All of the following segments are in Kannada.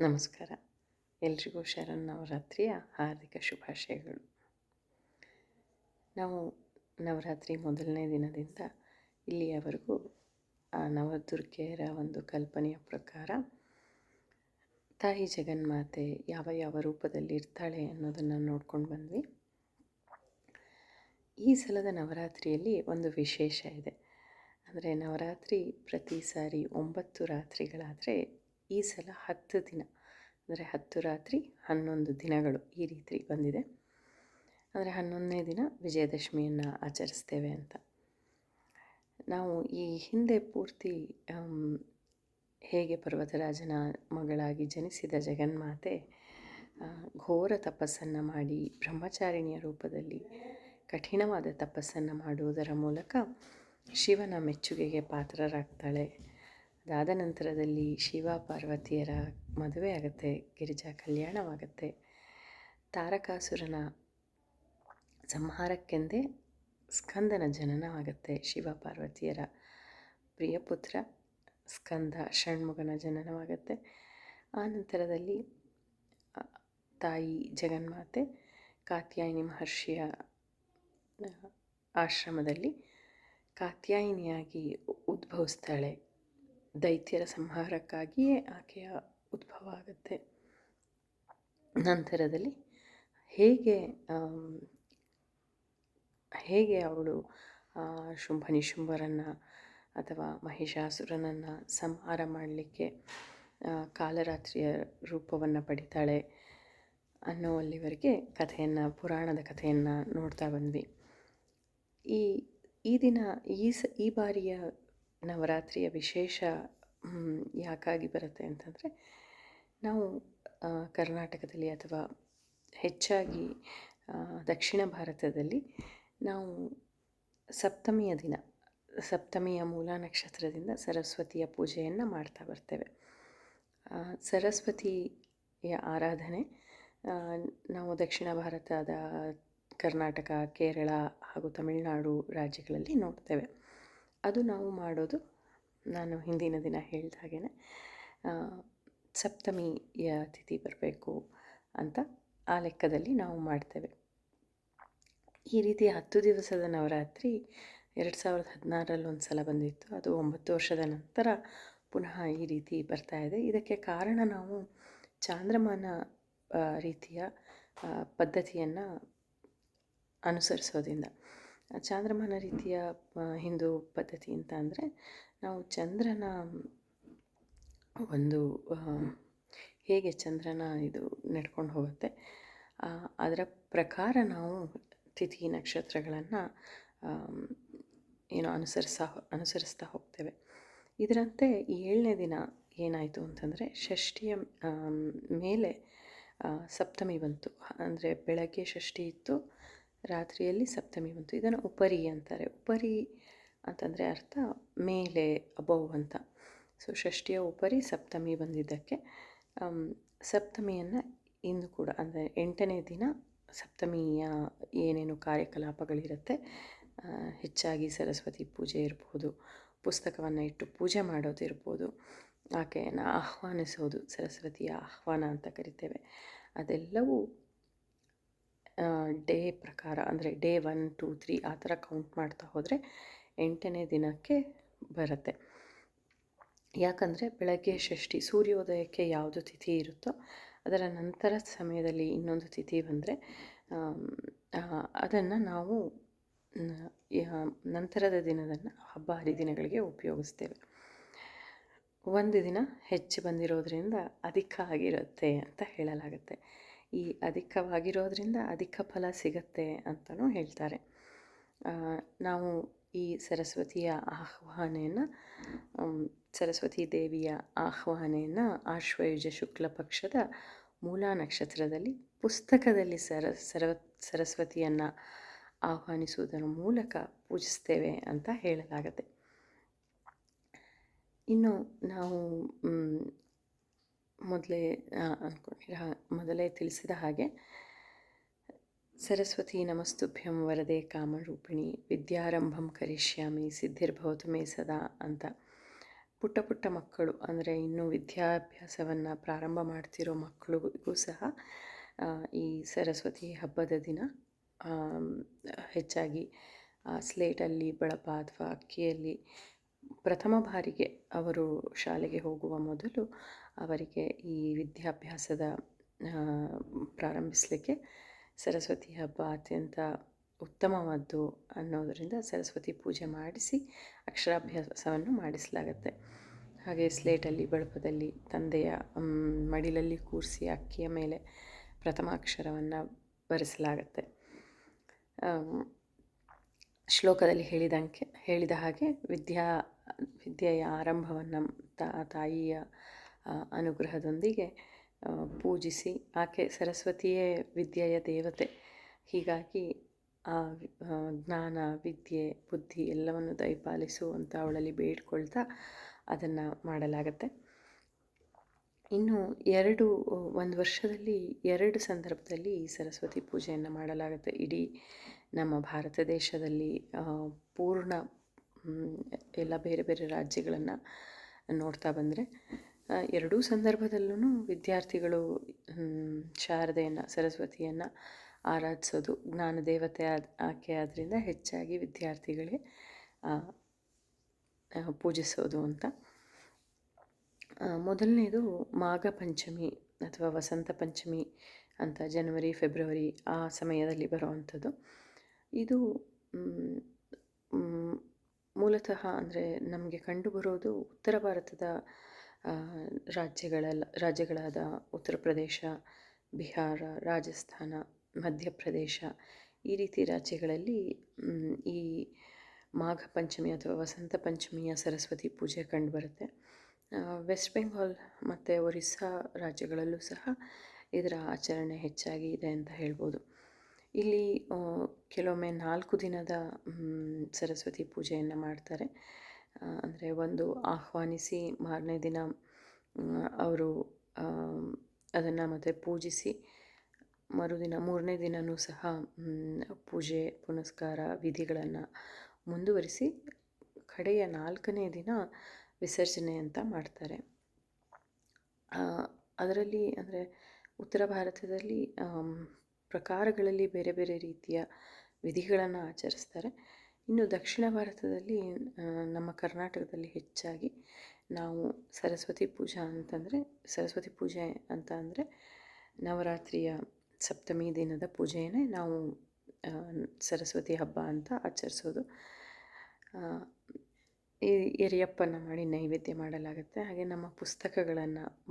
ನಮಸ್ಕಾರ. ಎಲ್ರಿಗೂ ಶರನ್ನವರಾತ್ರಿಯ ಹಾರ್ದಿಕ ಶುಭಾಶಯಗಳು. ನಾವು ನವರಾತ್ರಿ ಮೊದಲನೇ ದಿನದಿಂದ ಇಲ್ಲಿಯವರೆಗೂ ಆ ನವದುರ್ಗೆಯರ ಒಂದು ಕಲ್ಪನೆಯ ಪ್ರಕಾರ ತಾಯಿ ಜಗನ್ಮಾತೆ ಯಾವ ಯಾವ ರೂಪದಲ್ಲಿ ಇರ್ತಾಳೆ ಅನ್ನೋದನ್ನು ನೋಡ್ಕೊಂಡು ಬಂದ್ವಿ. ಈ ಸಲದ ನವರಾತ್ರಿಯಲ್ಲಿ ಒಂದು ವಿಶೇಷ ಇದೆ. ಅಂದರೆ ನವರಾತ್ರಿ ಪ್ರತಿ ಸಾರಿ 9 ರಾತ್ರಿಗಳಾದರೆ ಈ ಸಲ 10 ದಿನ, ಅಂದರೆ 10 ರಾತ್ರಿ 11 ದಿನಗಳು ಈ ರೀತಿ ಬಂದಿದೆ. ಅಂದರೆ 11ನೇ ದಿನ ವಿಜಯದಶಮಿಯನ್ನು ಆಚರಿಸ್ತೇವೆ ಅಂತ. ನಾವು ಈ ಹಿಂದೆ ಪೂರ್ತಿ ಹೇಗೆ ಪರ್ವತರಾಜನ ಮಗಳಾಗಿ ಜನಿಸಿದ ಜಗನ್ಮಾತೆ ಘೋರ ತಪಸ್ಸನ್ನು ಮಾಡಿ ಬ್ರಹ್ಮಚಾರಿಣಿಯ ರೂಪದಲ್ಲಿ ಕಠಿಣವಾದ ತಪಸ್ಸನ್ನು ಮಾಡುವುದರ ಮೂಲಕ ಶಿವನ ಮೆಚ್ಚುಗೆಗೆ ಪಾತ್ರರಾಗ್ತಾಳೆ. ಅದಾದ ನಂತರದಲ್ಲಿ ಶಿವ ಪಾರ್ವತಿಯರ ಮದುವೆ ಆಗುತ್ತೆ, ಗಿರಿಜಾ ಕಲ್ಯಾಣವಾಗುತ್ತೆ. ತಾರಕಾಸುರನ ಸಂಹಾರಕ್ಕೆಂದೇ ಸ್ಕಂದನ ಜನನವಾಗುತ್ತೆ. ಶಿವ ಪಾರ್ವತಿಯರ ಪ್ರಿಯಪುತ್ರ ಸ್ಕಂದ ಷಣ್ಮುಖನ ಜನನವಾಗುತ್ತೆ. ಆ ನಂತರದಲ್ಲಿ ತಾಯಿ ಜಗನ್ಮಾತೆ ಕಾತ್ಯಾಯಿನಿ ಮಹರ್ಷಿಯ ಆಶ್ರಮದಲ್ಲಿ ಕಾತ್ಯಾಯಿನಿಯಾಗಿ ಉದ್ಭವಿಸ್ತಾಳೆ. ದೈತ್ಯರ ಸಂಹಾರಕ್ಕಾಗಿಯೇ ಆಕೆಯ ಉದ್ಭವ ಆಗುತ್ತೆ. ನಂತರದಲ್ಲಿ ಹೇಗೆ ಅವಳು ಶುಂಭ ನಿಶುಂಭರನ್ನು ಅಥವಾ ಮಹಿಷಾಸುರನನ್ನು ಸಂಹಾರ ಮಾಡಲಿಕ್ಕೆ ಕಾಲರಾತ್ರಿಯ ರೂಪವನ್ನು ಪಡಿತಾಳೆ ಅನ್ನೋಲ್ಲಿವರೆಗೆ ಪುರಾಣದ ಕಥೆಯನ್ನು ನೋಡ್ತಾ ಬಂದ್ವಿ. ಈ ದಿನ ಈ ಬಾರಿಯ ನವರಾತ್ರಿಯ ವಿಶೇಷ ಯಾಕಾಗಿ ಬರುತ್ತೆ ಅಂತಂದರೆ, ನಾವು ಕರ್ನಾಟಕದಲ್ಲಿ ಅಥವಾ ಹೆಚ್ಚಾಗಿ ದಕ್ಷಿಣ ಭಾರತದಲ್ಲಿ ನಾವು ಸಪ್ತಮಿಯ ಮೂಲ ನಕ್ಷತ್ರದಿಂದ ಸರಸ್ವತಿಯ ಪೂಜೆಯನ್ನು ಮಾಡ್ತಾ ಬರ್ತೇವೆ. ಸರಸ್ವತಿಯ ಆರಾಧನೆ ನಾವು ದಕ್ಷಿಣ ಭಾರತದ ಕರ್ನಾಟಕ, ಕೇರಳ ಹಾಗೂ ತಮಿಳುನಾಡು ರಾಜ್ಯಗಳಲ್ಲಿ ನೋಡ್ತೇವೆ. ಅದು ನಾವು ಮಾಡೋದು, ನಾನು ಹಿಂದಿನ ದಿನ ಹೇಳಿದ ಹಾಗೆ ಸಪ್ತಮಿಯ ತಿಥಿ ಬರಬೇಕು ಅಂತ ಆ ಲೆಕ್ಕದಲ್ಲಿ ನಾವು ಮಾಡ್ತೇವೆ. ಈ ರೀತಿ 10 ದಿವಸದ ನವರಾತ್ರಿ 2016ರಲ್ಲಿ ಒಂದು ಸಲ ಬಂದಿತ್ತು. ಅದು 9 ವರ್ಷದ ನಂತರ ಪುನಃ ಈ ರೀತಿ ಬರ್ತಾ ಇದೆ. ಇದಕ್ಕೆ ಕಾರಣ ನಾವು ಚಾಂದ್ರಮಾನ ರೀತಿಯ ಪದ್ಧತಿಯನ್ನು ಅನುಸರಿಸೋದ್ರಿಂದ. ಚಾಂದ್ರಮಾನ ರೀತಿಯ ಹಿಂದೂ ಪದ್ಧತಿ ಅಂತ ಅಂದರೆ, ನಾವು ಚಂದ್ರನ ಒಂದು ಹೇಗೆ ಚಂದ್ರನ ಇದು ನಡ್ಕೊಂಡು ಹೋಗುತ್ತೆ ಅದರ ಪ್ರಕಾರ ನಾವು ತಿಥಿ ನಕ್ಷತ್ರಗಳನ್ನು ಅನುಸರಿಸ್ತಾ ಹೋಗ್ತೇವೆ. ಇದರಂತೆ 7ನೇ ದಿನ ಏನಾಯಿತು ಅಂತಂದರೆ, ಷಷ್ಠಿಯ ಮೇಲೆ ಸಪ್ತಮಿ ಬಂತು. ಅಂದರೆ ಬೆಳಗ್ಗೆ ಷಷ್ಠಿ ಇತ್ತು, ರಾತ್ರಿಯಲ್ಲಿ ಸಪ್ತಮಿ ಬಂತು. ಇದನ್ನು ಉಪರಿ ಅಂತಾರೆ. ಉಪರಿ ಅಂತಂದರೆ ಅರ್ಥ ಮೇಲೆ, ಅಬೌವ್ ಅಂತ. ಸೊ ಷಷ್ಠಿಯ ಉಪರಿ ಸಪ್ತಮಿ ಬಂದಿದ್ದಕ್ಕೆ ಸಪ್ತಮಿಯನ್ನು ಇಂದು ಕೂಡ, ಅಂದರೆ 8ನೇ ದಿನ ಸಪ್ತಮಿಯ ಏನೇನು ಕಾರ್ಯಕಲಾಪಗಳಿರುತ್ತೆ, ಹೆಚ್ಚಾಗಿ ಸರಸ್ವತಿ ಪೂಜೆ ಇರ್ಬೋದು, ಪುಸ್ತಕವನ್ನು ಇಟ್ಟು ಪೂಜೆ ಮಾಡೋದಿರ್ಬೋದು, ಆಕೆಯನ್ನು ಆಹ್ವಾನಿಸೋದು, ಸರಸ್ವತಿಯ ಆಹ್ವಾನ ಅಂತ ಕರಿತೇವೆ. ಅದೆಲ್ಲವೂ ಡೇ ಪ್ರಕಾರ, ಅಂದರೆ ಡೇ 1, 2, 3 ಆ ಥರ ಕೌಂಟ್ ಮಾಡ್ತಾ ಹೋದರೆ 8ನೇ ದಿನಕ್ಕೆ ಬರುತ್ತೆ. ಯಾಕಂದರೆ ಬೆಳಗ್ಗೆ ಷಷ್ಠಿ, ಸೂರ್ಯೋದಯಕ್ಕೆ ಯಾವುದು ತಿಥಿ ಇರುತ್ತೋ ಅದರ ನಂತರ ಸಮಯದಲ್ಲಿ ಇನ್ನೊಂದು ತಿಥಿ ಬಂದರೆ ಅದನ್ನು ನಾವು ನಂತರದ ದಿನದನ್ನು ಹಬ್ಬ ಹರಿದಿನಗಳಿಗೆ ಉಪಯೋಗಿಸ್ತೇವೆ. ಒಂದು ದಿನ ಹೆಚ್ಚು ಬಂದಿರೋದ್ರಿಂದ ಅಧಿಕ ಆಗಿರುತ್ತೆ ಅಂತ ಹೇಳಲಾಗುತ್ತೆ. ಈ ಅಧಿಕವಾಗಿರೋದ್ರಿಂದ ಅಧಿಕ ಫಲ ಸಿಗತ್ತೆ ಅಂತಲೂ ಹೇಳ್ತಾರೆ. ನಾವು ಈ ಸರಸ್ವತಿಯ ಆಹ್ವಾನೆಯನ್ನು, ಸರಸ್ವತಿ ದೇವಿಯ ಆಹ್ವಾನೆಯನ್ನು ಆಶ್ವಯುಜ ಶುಕ್ಲ ಪಕ್ಷದ ಮೂಲ ನಕ್ಷತ್ರದಲ್ಲಿ ಪುಸ್ತಕದಲ್ಲಿ ಸರಸ್ವತಿಯನ್ನು ಆಹ್ವಾನಿಸುವುದರ ಮೂಲಕ ಪೂಜಿಸ್ತೇವೆ ಅಂತ ಹೇಳಲಾಗುತ್ತೆ. ಇನ್ನು ನಾವು ಮೊದಲೇ ತಿಳಿಸಿದ ಹಾಗೆ ಸರಸ್ವತಿ ನಮಸ್ತುಭ್ಯಂ ವರದೆ ಕಾಮರೂಪಿಣಿ ವಿದ್ಯಾರಂಭಂ ಕರಿಷ್ಯಾಮಿ ಸಿದ್ಧಿರ್ಭವತು ಮೇ ಸದಾ ಅಂತ ಪುಟ್ಟ ಪುಟ್ಟ ಮಕ್ಕಳು ಅಂದರೆ ಇನ್ನೂ ವಿದ್ಯಾಭ್ಯಾಸವನ್ನು ಪ್ರಾರಂಭ ಮಾಡ್ತಿರೋ ಮಕ್ಕಳಿಗೂ ಸಹ ಈ ಸರಸ್ವತಿ ಹಬ್ಬದ ದಿನ ಹೆಚ್ಚಾಗಿ ಸ್ಲೇಟಲ್ಲಿ ಬಳಪ ಅಥವಾ ಅಕ್ಕಿಯಲ್ಲಿ ಪ್ರಥಮ ಬಾರಿಗೆ ಅವರು ಶಾಲೆಗೆ ಹೋಗುವ ಮೊದಲು ಅವರಿಗೆ ಈ ವಿದ್ಯಾಭ್ಯಾಸದ ಪ್ರಾರಂಭಿಸಲಿಕ್ಕೆ ಸರಸ್ವತಿ ಹಬ್ಬ ಅತ್ಯಂತ ಉತ್ತಮವಾದ್ದು ಅನ್ನೋದರಿಂದ ಸರಸ್ವತಿ ಪೂಜೆ ಮಾಡಿಸಿ ಅಕ್ಷರಾಭ್ಯಾಸವನ್ನು ಮಾಡಿಸಲಾಗತ್ತೆ. ಹಾಗೆ ಸ್ಲೇಟಲ್ಲಿ ಬಳಪದಲ್ಲಿ ತಂದೆಯ ಮಡಿಲಲ್ಲಿ ಕೂರಿಸಿ ಅಕ್ಕಿಯ ಮೇಲೆ ಪ್ರಥಮ ಅಕ್ಷರವನ್ನು ಬರೆಸಲಾಗತ್ತೆ. ಶ್ಲೋಕದಲ್ಲಿ ಹೇಳಿದ ಹಾಗೆ ವಿದ್ಯೆಯ ಆರಂಭವನ್ನು ತಾಯಿಯ ಅನುಗ್ರಹದೊಂದಿಗೆ ಪೂಜಿಸಿ, ಆಕೆ ಸರಸ್ವತಿಯೇ ವಿದ್ಯೆಯ ದೇವತೆ, ಹೀಗಾಗಿ ಆ ಜ್ಞಾನ, ವಿದ್ಯೆ, ಬುದ್ಧಿ ಎಲ್ಲವನ್ನು ದಯಪಾಲಿಸು ಅಂತ ಅವಳಲ್ಲಿ ಬೇಡ್ಕೊಳ್ತಾ ಅದನ್ನು ಮಾಡಲಾಗತ್ತೆ. ಇನ್ನು ಒಂದು ವರ್ಷದಲ್ಲಿ 2 ಸಂದರ್ಭದಲ್ಲಿ ಈ ಸರಸ್ವತಿ ಪೂಜೆಯನ್ನು ಮಾಡಲಾಗುತ್ತೆ. ಇಡೀ ನಮ್ಮ ಭಾರತ ದೇಶದಲ್ಲಿ ಪೂರ್ಣ ಎಲ್ಲ ಬೇರೆ ಬೇರೆ ರಾಜ್ಯಗಳನ್ನು ನೋಡ್ತಾ ಬಂದರೆ ಎರಡೂ ಸಂದರ್ಭದಲ್ಲೂ ವಿದ್ಯಾರ್ಥಿಗಳು ಶಾರದೆಯನ್ನು, ಸರಸ್ವತಿಯನ್ನು ಆರಾಧಿಸೋದು. ಜ್ಞಾನ ದೇವತೆ ಆಕೆ ಆದ್ದರಿಂದ ಹೆಚ್ಚಾಗಿ ವಿದ್ಯಾರ್ಥಿಗಳೇ ಪೂಜಿಸೋದು ಅಂತ. ಮೊದಲನೇದು ಮಾಘ ಪಂಚಮಿ ಅಥವಾ ವಸಂತ ಪಂಚಮಿ ಅಂತ ಜನವರಿ, ಫೆಬ್ರವರಿ ಆ ಸಮಯದಲ್ಲಿ ಬರುವಂಥದ್ದು. ಇದು ಮೂಲತಃ ಅಂದರೆ ನಮಗೆ ಕಂಡುಬರೋದು ಉತ್ತರ ಭಾರತದ ರಾಜ್ಯಗಳಾದ ಉತ್ತರ ಪ್ರದೇಶ, ಬಿಹಾರ, ರಾಜಸ್ಥಾನ, ಮಧ್ಯಪ್ರದೇಶ ಈ ರೀತಿ ರಾಜ್ಯಗಳಲ್ಲಿ ಈ ಮಾಘ ಪಂಚಮಿ ಅಥವಾ ವಸಂತ ಪಂಚಮಿಯ ಸರಸ್ವತಿ ಪೂಜೆ ಕಂಡುಬರುತ್ತೆ. ವೆಸ್ಟ್ ಬೆಂಗಾಲ್ ಮತ್ತು ಒರಿಸ್ಸಾ ರಾಜ್ಯಗಳಲ್ಲೂ ಸಹ ಇದರ ಆಚರಣೆ ಹೆಚ್ಚಾಗಿ ಇದೆ ಅಂತ ಹೇಳ್ಬೋದು. ಇಲ್ಲಿ ಕೆಲವೊಮ್ಮೆ 4 ದಿನದ ಸರಸ್ವತಿ ಪೂಜೆಯನ್ನು ಮಾಡ್ತಾರೆ. ಅಂದರೆ ಒಂದು ಆಹ್ವಾನಿಸಿ ಮಾರನೇ ದಿನ ಅವರು ಅದನ್ನು ಮತ್ತೆ ಪೂಜಿಸಿ, ಮರುದಿನ 3ನೇ ದಿನವೂ ಸಹ ಪೂಜೆ ಪುನಸ್ಕಾರ ವಿಧಿಗಳನ್ನು ಮುಂದುವರಿಸಿ ಕಡೆಯ 4ನೇ ದಿನ ವಿಸರ್ಜನೆ ಅಂತ ಮಾಡ್ತಾರೆ. ಅದರಲ್ಲಿ ಅಂದರೆ ಉತ್ತರ ಭಾರತದಲ್ಲಿ ಪ್ರಕಾರಗಳಲ್ಲಿ ಬೇರೆ ಬೇರೆ ರೀತಿಯ ವಿಧಿಗಳನ್ನು ಆಚರಿಸ್ತಾರೆ. ಇನ್ನು ದಕ್ಷಿಣ ಭಾರತದಲ್ಲಿ ನಮ್ಮ ಕರ್ನಾಟಕದಲ್ಲಿ ಹೆಚ್ಚಾಗಿ ನಾವು ಸರಸ್ವತಿ ಪೂಜೆ ಅಂತ ಅಂದರೆ ನವರಾತ್ರಿಯ ಸಪ್ತಮಿ ದಿನದ ಪೂಜೆಯೇ ನಾವು ಸರಸ್ವತಿ ಹಬ್ಬ ಅಂತ ಆಚರಿಸೋದು. ಎರಿಯಪ್ಪನ್ನು ಮಾಡಿ ನೈವೇದ್ಯ ಮಾಡಲಾಗುತ್ತೆ. ಹಾಗೆ ನಮ್ಮ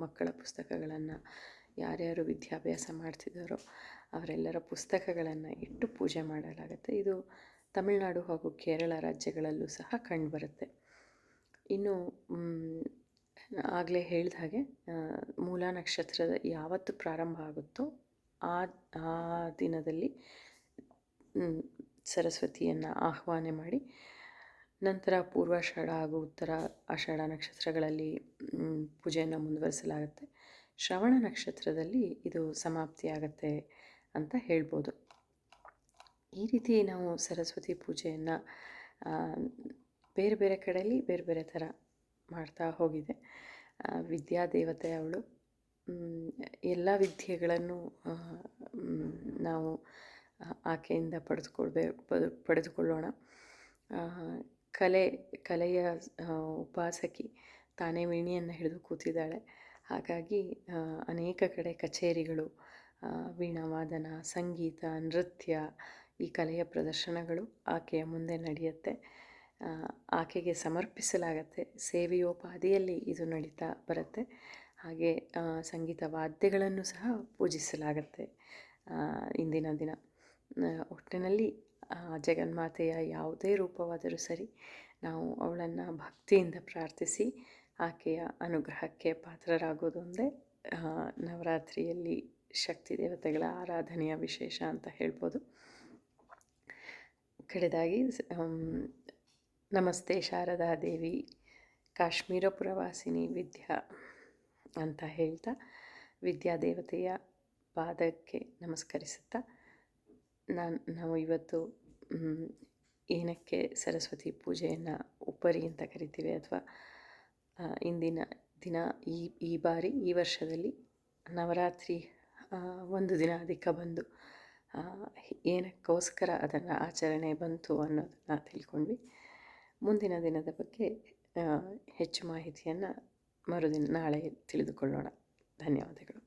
ಮಕ್ಕಳ ಪುಸ್ತಕಗಳನ್ನು ಯಾರ್ಯಾರು ವಿದ್ಯಾಭ್ಯಾಸ ಮಾಡ್ತಿದ್ದಾರೋ ಅವರೆಲ್ಲರ ಪುಸ್ತಕಗಳನ್ನು ಇಟ್ಟು ಪೂಜೆ ಮಾಡಲಾಗುತ್ತೆ. ಇದು ತಮಿಳುನಾಡು ಹಾಗೂ ಕೇರಳ ರಾಜ್ಯಗಳಲ್ಲೂ ಸಹ ಕಂಡುಬರುತ್ತೆ. ಇನ್ನು ಆಗಲೇ ಹೇಳಿದ ಹಾಗೆ ಮೂಲ ನಕ್ಷತ್ರದ ಯಾವತ್ತು ಪ್ರಾರಂಭ ಆಗುತ್ತೋ ಆ ದಿನದಲ್ಲಿ ಸರಸ್ವತಿಯನ್ನು ಆಹ್ವಾನ ಮಾಡಿ ನಂತರ ಪೂರ್ವಾಷಾಢ ಹಾಗೂ ಉತ್ತರ ಆಷಾಢ ನಕ್ಷತ್ರಗಳಲ್ಲಿ ಪೂಜೆಯನ್ನು ಮುಂದುವರಿಸಲಾಗುತ್ತೆ. ಶ್ರವಣ ನಕ್ಷತ್ರದಲ್ಲಿ ಇದು ಸಮಾಪ್ತಿಯಾಗತ್ತೆ ಅಂತ ಹೇಳ್ಬೋದು. ಈ ರೀತಿ ನಾವು ಸರಸ್ವತಿ ಪೂಜೆಯನ್ನು ಬೇರೆ ಬೇರೆ ಕಡೆಯಲ್ಲಿ ಬೇರೆ ಬೇರೆ ಥರ ಮಾಡ್ತಾ ಹೋಗಿದೆ. ವಿದ್ಯಾದೇವತೆ ಅವಳು. ಎಲ್ಲ ವಿದ್ಯೆಗಳನ್ನು ನಾವು ಆಕೆಯಿಂದ ಪಡೆದುಕೊಳ್ಳೋಣ. ಕಲೆಯ ಉಪಾಸಕಿ, ತಾನೇ ವೀಣೆಯನ್ನು ಹಿಡಿದು ಕೂತಿದ್ದಾಳೆ. ಹಾಗಾಗಿ ಅನೇಕ ಕಡೆ ಕಚೇರಿಗಳು, ವೀಣಾವಾದನ, ಸಂಗೀತ, ನೃತ್ಯ, ಈ ಕಲೆಯ ಪ್ರದರ್ಶನಗಳು ಆಕೆಯ ಮುಂದೆ ನಡೆಯುತ್ತೆ. ಆಕೆಗೆ ಸಮರ್ಪಿಸಲಾಗತ್ತೆ. ಸೇವೆಯೋಪಾದಿಯಲ್ಲಿ ಇದು ನಡೀತಾ ಬರುತ್ತೆ. ಹಾಗೆ ಸಂಗೀತ ವಾದ್ಯಗಳನ್ನು ಸಹ ಪೂಜಿಸಲಾಗತ್ತೆ ಇಂದಿನ ದಿನ. ಒಟ್ಟಿನಲ್ಲಿ ಜಗನ್ಮಾತೆಯ ಯಾವುದೇ ರೂಪವಾದರೂ ಸರಿ, ನಾವು ಅವಳನ್ನು ಭಕ್ತಿಯಿಂದ ಪ್ರಾರ್ಥಿಸಿ ಆಕೆಯ ಅನುಗ್ರಹಕ್ಕೆ ಪಾತ್ರರಾಗೋದೊಂದೇ ನವರಾತ್ರಿಯಲ್ಲಿ ಶಕ್ತಿ ದೇವತೆಗಳ ಆರಾಧನೆಯ ವಿಶೇಷ ಅಂತ ಹೇಳ್ಬೋದು. ಕಡೆದಾಗಿ ನಮಸ್ತೆ ಶಾರದಾ ದೇವಿ, ಕಾಶ್ಮೀರ ಪುರವಾಸಿನಿ ವಿದ್ಯಾ ಅಂತ ಹೇಳ್ತಾ ವಿದ್ಯಾದೇವತೆಯ ಪಾದಕ್ಕೆ ನಮಸ್ಕರಿಸುತ್ತಾ ನಾವು ಇವತ್ತು ಏನಕ್ಕೆ ಸರಸ್ವತಿ ಪೂಜೆಯನ್ನು ಉಪರಿ ಅಂತ ಕರಿತೀವಿ ಅಥವಾ ಇಂದಿನ ದಿನ ಈ ಬಾರಿ ಈ ವರ್ಷದಲ್ಲಿ ನವರಾತ್ರಿ ಒಂದು ದಿನ ಅಧಿಕ ಬಂದು ಏನಕ್ಕೋಸ್ಕರ ಅದನ್ನು ಆಚರಣೆ ಬಂತು ಅನ್ನೋದನ್ನು ತಿಳ್ಕೊಂಡ್ವಿ. ಮುಂದಿನ ದಿನದ ಬಗ್ಗೆ ಹೆಚ್ಚು ಮಾಹಿತಿಯನ್ನು ನಾಳೆ ತಿಳಿದುಕೊಳ್ಳೋಣ. ಧನ್ಯವಾದಗಳು.